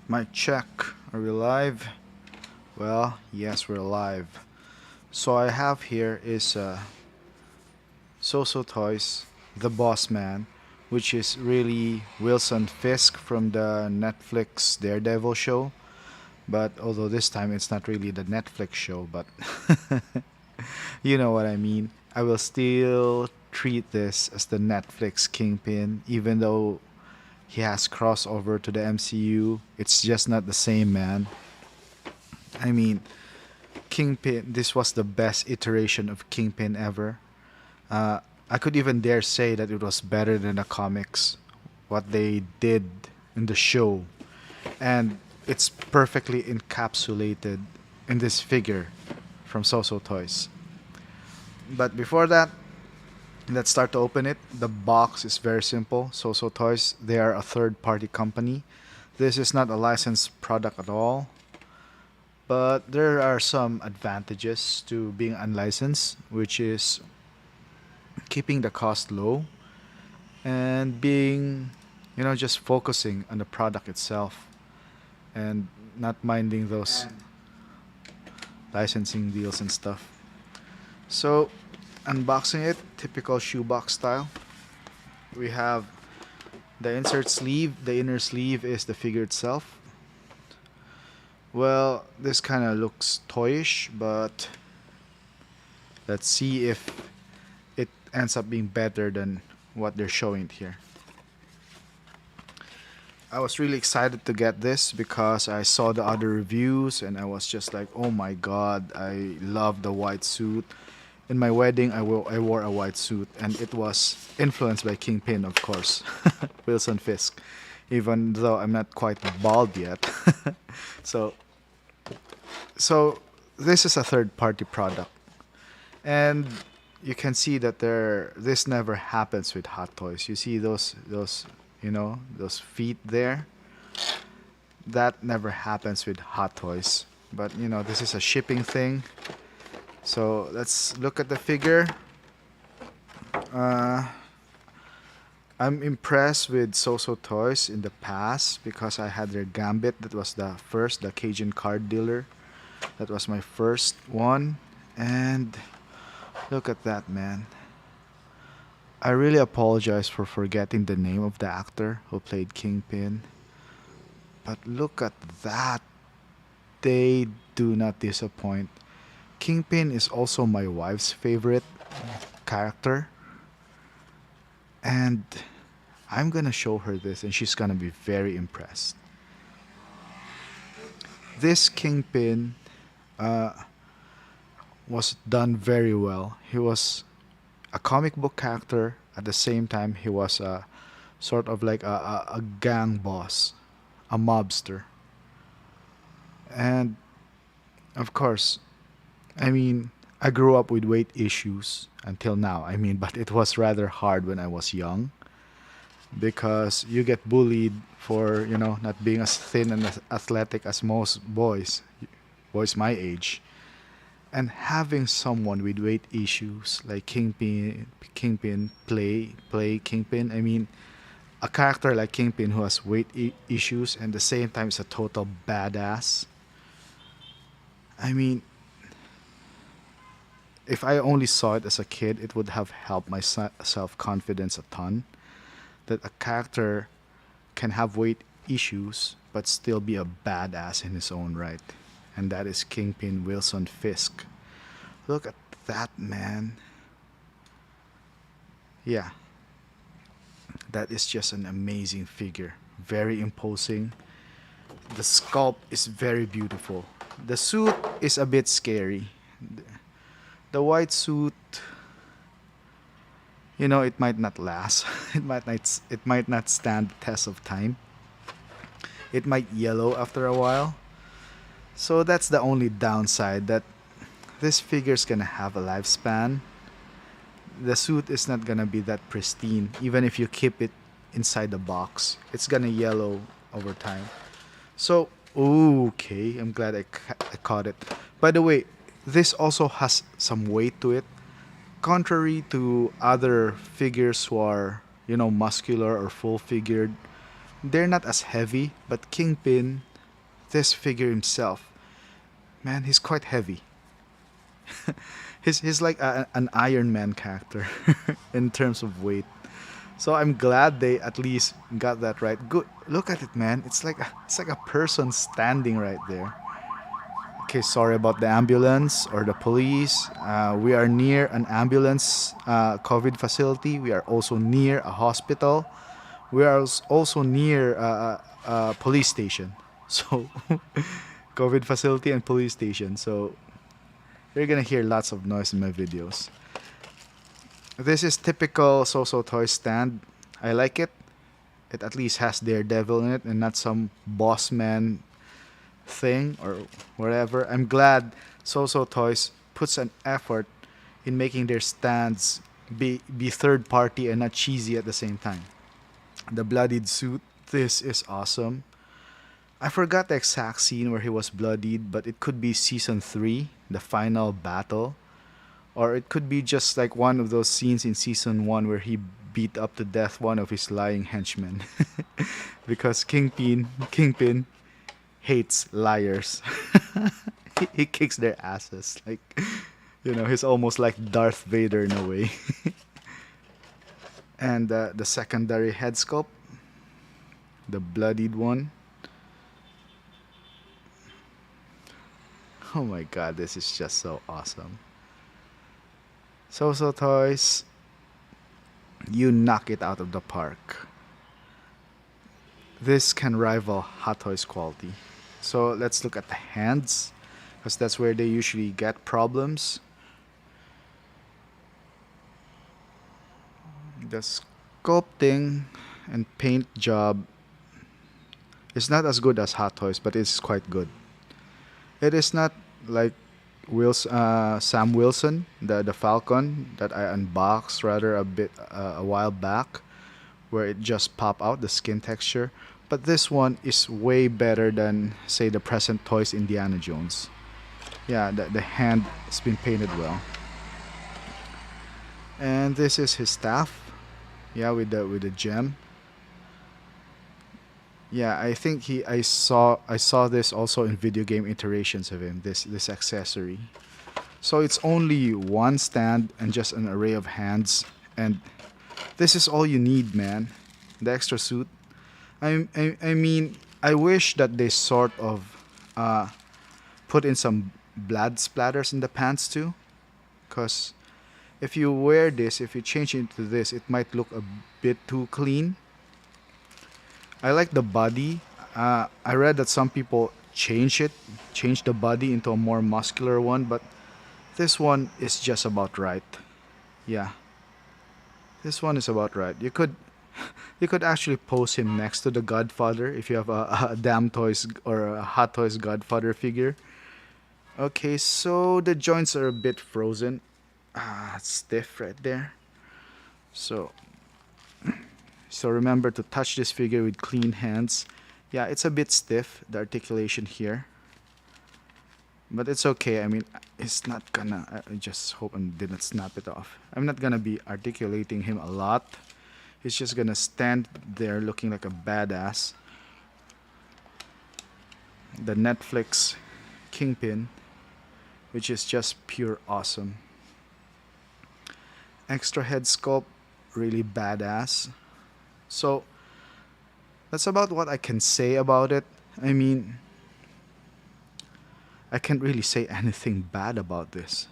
Mic check. Are we live? Well, yes, we're live. So I have here is SooSooToys, The Boss Man, which is really Wilson Fisk from the Netflix Daredevil show. But although this time it's not really the Netflix show, but you know what I mean. I will still treat this as the Netflix Kingpin, even though he has crossover to the MCU. It's just not the same, man. I mean, Kingpin, this was the best iteration of Kingpin ever. Uh, I could even dare say that it was better than the comics, what they did in the show. And it's perfectly encapsulated in this figure from Soso Toys. But before that, let's start to open it. The box is very simple. Soso Toys, they are a third party company. This is not a licensed product at all. But there are some advantages to being unlicensed, which is keeping the cost low and being, just focusing on the product itself and not minding those licensing deals and stuff. So, unboxing it, typical shoebox style. We have the insert sleeve. The inner sleeve is the figure itself. Well, this kind of looks toyish, but let's see if it ends up being better than what they're showing here. I was really excited to get this because I saw the other reviews and I was just like, oh my god, I love the white suit. In my wedding, I wore a white suit and it was influenced by Kingpin, of course, Wilson Fisk, even though I'm not quite bald yet. so, so this is a third party product. And you can see that this never happens with Hot Toys. You see those feet there? That never happens with Hot Toys. But this is a shipping thing. So let's look at the figure. Uh, I'm impressed with Soso Toys in the past because I had their Gambit. That was the Cajun card dealer. That was my first one. And look at that, man. I really apologize for forgetting the name of the actor who played Kingpin. But look at that. They do not disappoint. Kingpin is also my wife's favorite character. And I'm gonna show her this and she's gonna be very impressed. This Kingpin was done very well. He was a comic book character. At the same time, he was a sort of like a gang boss, a mobster. And of course, I mean, I grew up with weight issues until now. I mean, but it was rather hard when I was young because you get bullied for, not being as thin and as athletic as most boys my age. And having someone with weight issues like Kingpin play Kingpin. I mean, a character like Kingpin who has weight issues and at the same time is a total badass. I mean, if I only saw it as a kid, it would have helped my self confidence a ton. That a character can have weight issues but still be a badass in his own right. And that is Kingpin Wilson Fisk. Look at that, man. Yeah, that is just an amazing figure. Very imposing. The sculpt is very beautiful. The suit is a bit scary. The white suit, it might not last. It might not stand the test of time. It might yellow after a while. So that's the only downside, that this figure's gonna have a lifespan. The suit is not gonna be that pristine even if you keep it inside the box. It's gonna yellow over time. So, okay, I'm glad I caught it. By the way, this also has some weight to it. Contrary to other figures who are, muscular or full figured, they're not as heavy, but Kingpin this figure himself, man, he's quite heavy. He's like an Iron Man character in terms of weight. So I'm glad they at least got that right. Good. Look at it, man. It's like a person standing right there. Okay, sorry about the ambulance or the police. We are near an ambulance COVID facility. We are also near a hospital. We are also near a police station. So, COVID facility and police station. So, you're gonna hear lots of noise in my videos. This is typical SooSooToys stand. I like it. It at least has Daredevil in it and not some boss man thing or whatever. I'm glad SooSooToys puts an effort in making their stands be third party and not cheesy at the same time. The bloodied suit, this is awesome. I forgot the exact scene where he was bloodied, but it could be season 3, the final battle. Or it could be just like one of those scenes in season 1 where he beat up to death one of his lying henchmen. Because Kingpin hates liars. He kicks their asses. Like, he's almost like Darth Vader in a way. And the secondary head sculpt, the bloodied one. Oh my god, this is just so awesome. SooSooToys, you knock it out of the park. This can rival Hot Toys quality. So let's look at the hands, because that's where they usually get problems. The sculpting and paint job is not as good as Hot Toys, but it's quite good. It is not like Sam Wilson, the Falcon that I unboxed rather a while back, where it just pop out the skin texture. But this one is way better than, say, the present Toys Indiana Jones. Yeah, the hand has been painted well. And this is his staff. Yeah, with the gem. Yeah, I think I saw this also in video game iterations of him, this accessory. So it's only one stand and just an array of hands, and this is all you need, man. The extra suit. I mean, I wish that they sort of put in some blood splatters in the pants too, because if you wear this, if you change into this, it might look a bit too clean. I like the body. I read that some people change the body into a more muscular one, but this one is just about right. Yeah, this one is about right. You could actually pose him next to the Godfather if you have a Damn Toys or a Hot Toys Godfather figure. Okay, so the joints are a bit frozen. Stiff right there. So remember to touch this figure with clean hands. Yeah, it's a bit stiff, the articulation here. But it's okay. I mean, it's not gonna... I just hope I didn't snap it off. I'm not gonna be articulating him a lot. He's just gonna stand there looking like a badass. The Netflix Kingpin, which is just pure awesome. Extra head sculpt, really badass. So that's about what I can say about it. I mean, I can't really say anything bad about this.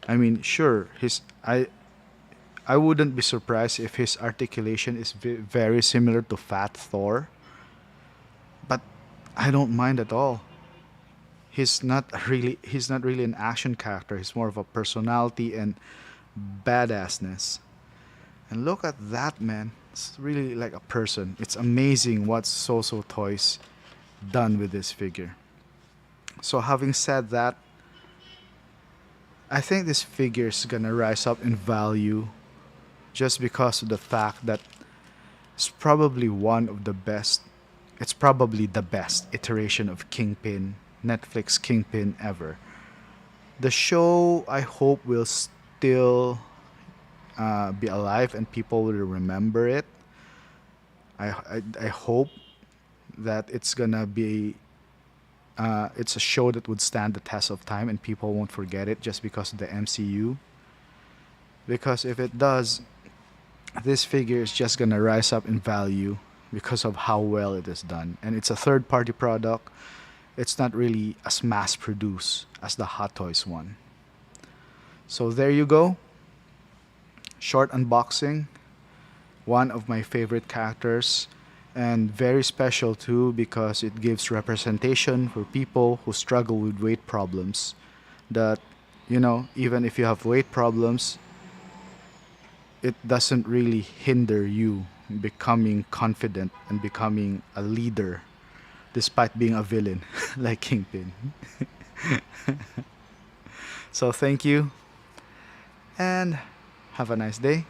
I mean, sure, I wouldn't be surprised if his articulation is very similar to Fat Thor, but I don't mind at all. He's not really an action character. He's more of a personality and badassness. And look at that, man. It's really like a person. It's amazing what SooSooToys done with this figure. So having said that, I think this figure is gonna rise up in value just because of the fact that it's probably one of the best. It's probably the best iteration of Kingpin, Netflix Kingpin ever. The show, I hope, will still be alive and people will remember it. I hope that it's gonna be it's a show that would stand the test of time and people won't forget it just because of the MCU. Because if it does, this figure is just gonna rise up in value because of how well it is done. And it's a third party product. It's not really as mass produced as the Hot Toys one. So there you go. Short unboxing. One of my favorite characters, and very special too because it gives representation for people who struggle with weight problems. That, even if you have weight problems, it doesn't really hinder you becoming confident and becoming a leader despite being a villain like Kingpin. So thank you and have a nice day.